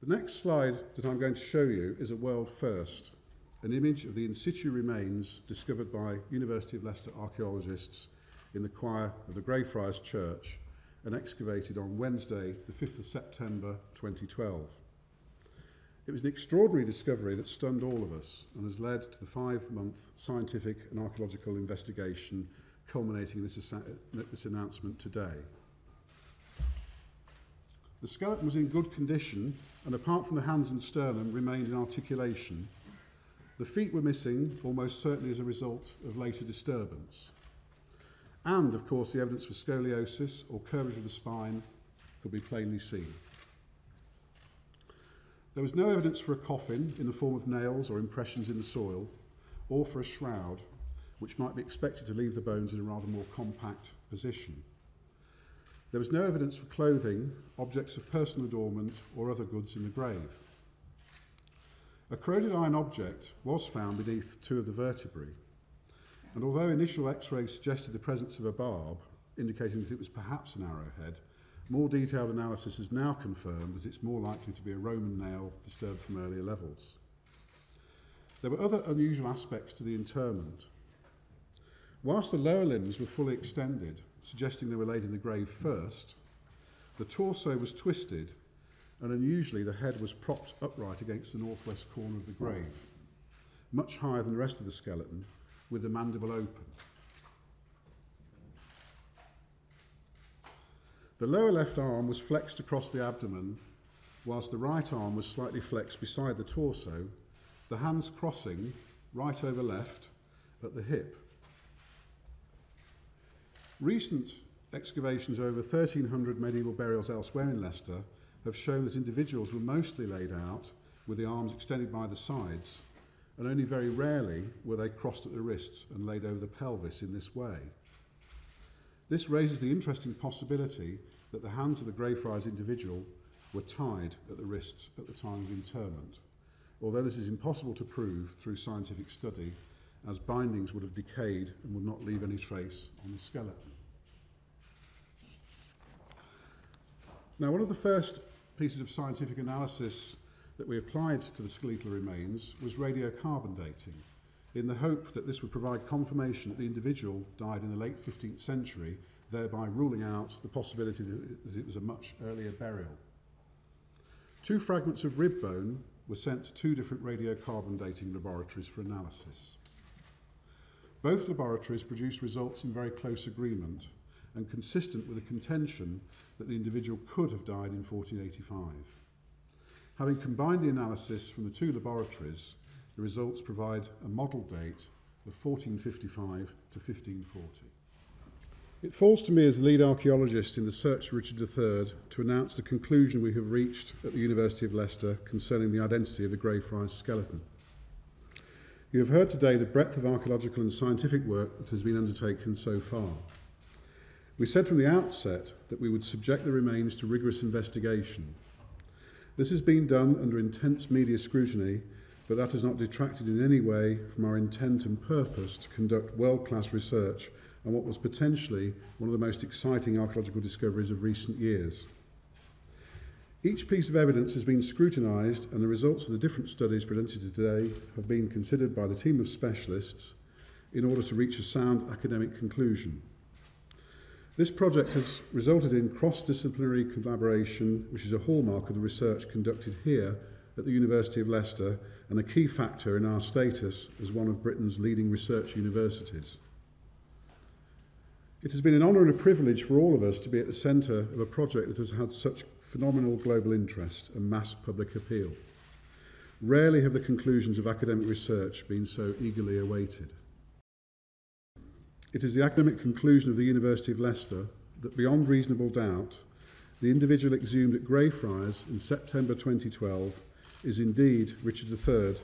The next slide that I'm going to show you is a world first, an image of the in situ remains discovered by University of Leicester archaeologists in the choir of the Greyfriars Church and excavated on Wednesday, the 5th of September 2012. It was an extraordinary discovery that stunned all of us and has led to the 5-month scientific and archaeological investigation culminating in this announcement today. The skeleton was in good condition and apart from the hands and sternum remained in articulation. The feet were missing, almost certainly as a result of later disturbance. And, of course, the evidence for scoliosis or curvature of the spine could be plainly seen. There was no evidence for a coffin in the form of nails or impressions in the soil, or for a shroud, which might be expected to leave the bones in a rather more compact position. There was no evidence for clothing, objects of personal adornment, or other goods in the grave. A corroded iron object was found beneath 2 of the vertebrae, and although initial X-rays suggested the presence of a barb, indicating that it was perhaps an arrowhead, more detailed analysis has now confirmed that it's more likely to be a Roman nail disturbed from earlier levels. There were other unusual aspects to the interment. Whilst the lower limbs were fully extended, suggesting they were laid in the grave first, the torso was twisted and unusually the head was propped upright against the northwest corner of the grave, much higher than the rest of the skeleton, with the mandible open. The lower left arm was flexed across the abdomen, whilst the right arm was slightly flexed beside the torso, the hands crossing, right over left, at the hip. Recent excavations of over 1,300 medieval burials elsewhere in Leicester have shown that individuals were mostly laid out with the arms extended by the sides, and only very rarely were they crossed at the wrists and laid over the pelvis in this way. This raises the interesting possibility that the hands of the Greyfriars individual were tied at the wrists at the time of interment, although this is impossible to prove through scientific study, as bindings would have decayed and would not leave any trace on the skeleton. Now, one of the first pieces of scientific analysis that we applied to the skeletal remains was radiocarbon dating, in the hope that this would provide confirmation that the individual died in the late 15th century, thereby ruling out the possibility that it was a much earlier burial. 2 fragments of rib bone were sent to 2 different radiocarbon dating laboratories for analysis. Both laboratories produced results in very close agreement and consistent with the contention that the individual could have died in 1485. Having combined the analysis from the 2 laboratories, the results provide a model date of 1455 to 1540. It falls to me as the lead archaeologist in the search for Richard III to announce the conclusion we have reached at the University of Leicester concerning the identity of the Greyfriars skeleton. You have heard today the breadth of archaeological and scientific work that has been undertaken so far. We said from the outset that we would subject the remains to rigorous investigation. This has been done under intense media scrutiny, but that has not detracted in any way from our intent and purpose to conduct world-class research on what was potentially one of the most exciting archaeological discoveries of recent years. Each piece of evidence has been scrutinised, and the results of the different studies presented today have been considered by the team of specialists in order to reach a sound academic conclusion. This project has resulted in cross-disciplinary collaboration, which is a hallmark of the research conducted here at the University of Leicester and a key factor in our status as one of Britain's leading research universities. It has been an honour and a privilege for all of us to be at the centre of a project that has had such phenomenal global interest and mass public appeal. Rarely have the conclusions of academic research been so eagerly awaited. It is the academic conclusion of the University of Leicester that, beyond reasonable doubt, the individual exhumed at Greyfriars in September 2012 is indeed Richard III.